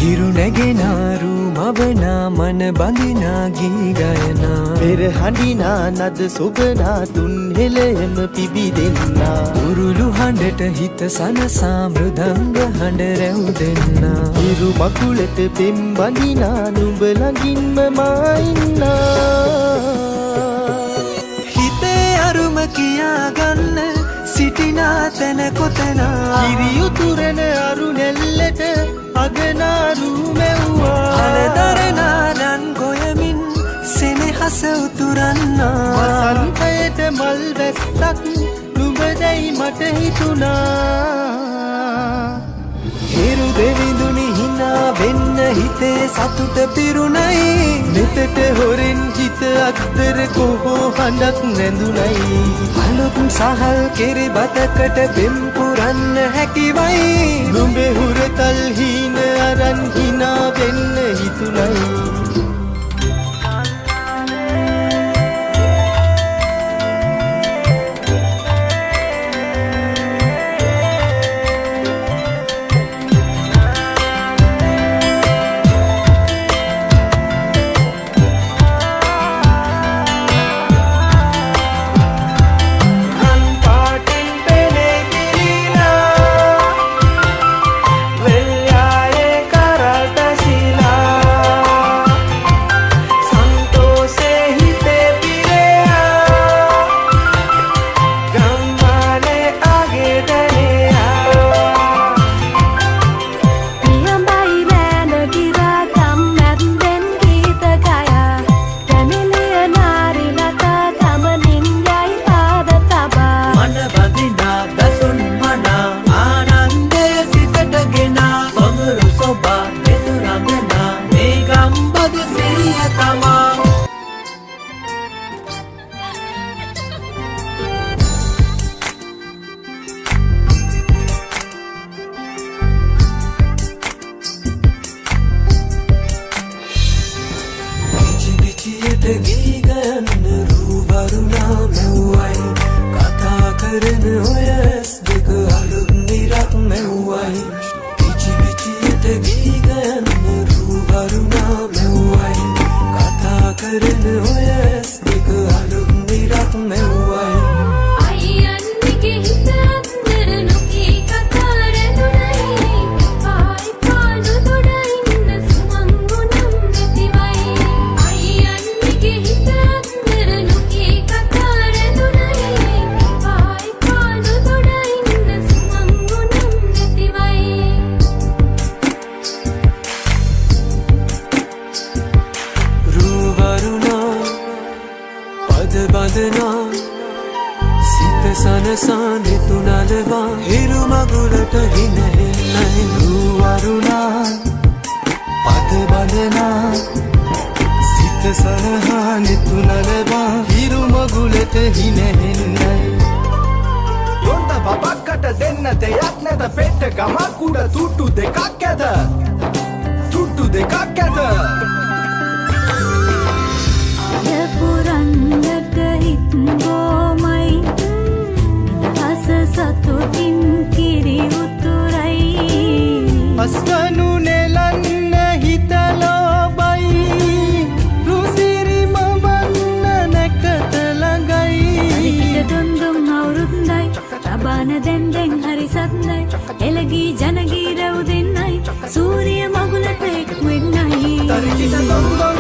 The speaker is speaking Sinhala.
හිරුනැගෙනාරු මවනා මන බඳිනා ගී ගයනා පෙර හඬිනා නද සොබනා තුන් හෙළයම පිබිදෙන්නා උරුළු හඬට හිත සනසා මෘදංග හඬ රැව් දෙන්නා හිරු මකුලට පෙම් බඳිනා නුඹ ළඟින්ම මා ඉන්නා හිතේ අරුම කියාගන්න සිටිනා තැන කොතනා හිරියුතුරන අරු නැල්ලට අගනාරු මැව්වා අනදරනානන් ගොයමින් සෙනෙහස උතුරන්නා වසන්තයට මල් වැස්සක් නුඹදැයි මට හිතුණා හිරු දෙවිඳුනි හිනා වෙන්න හිතේ සතුට පිරුණයි නෙතට හොරෙන් හිත අක්තර කොහෝ හඬක් නැඳුනයි අලුත් සහල් කෙරි බතකට පෙම් පුරන්න හැකිවයි නුඹේ හුරතල් හීන අරන් හිනා වෙන්න හිතුණයි ගී ගයන්න රූවරුණා මැව්වයි කතා කරන ඔය ඇස් දෙක අලුත් නිරක් මැව්වයි පිචි පිචියට ගී ගයන්න රූවරුණා මැව්වයි කතා කරන ඔය ඇස් දෙක අලුත් නිරක් මැව්වයි බඳනා සිත සනසා නිතුනලවා හිරු මගුලට හිනහෙන්නයි රුවරුණා පද බඳනා සිත සනහා නිතුනලවා හිරු මගුලට හිනහෙන්නයි යොන්ද බබක්කට දෙන්න දෙයක් නැත පෙට්ට ගමක් උඩ තුට්ටු දෙකක් ඇත තුට්ටු දෙකක් ඇත පුරන්නට හිත් ගෝමයි හස සතුටින් කිරි උතුරයි අස්වනු නෙලන්න හිතලෝබයි රුසිරිම වන්න නැකත ළඟයි දුන්දුම් අවුරුද්දයි තබාන දැන්දෙන් හරි සද්දයි එළගී ජනගී රැව් දෙන්නයි සූරිය මගුලට එක් වෙන්නයි තරිකිට දොන්දොන්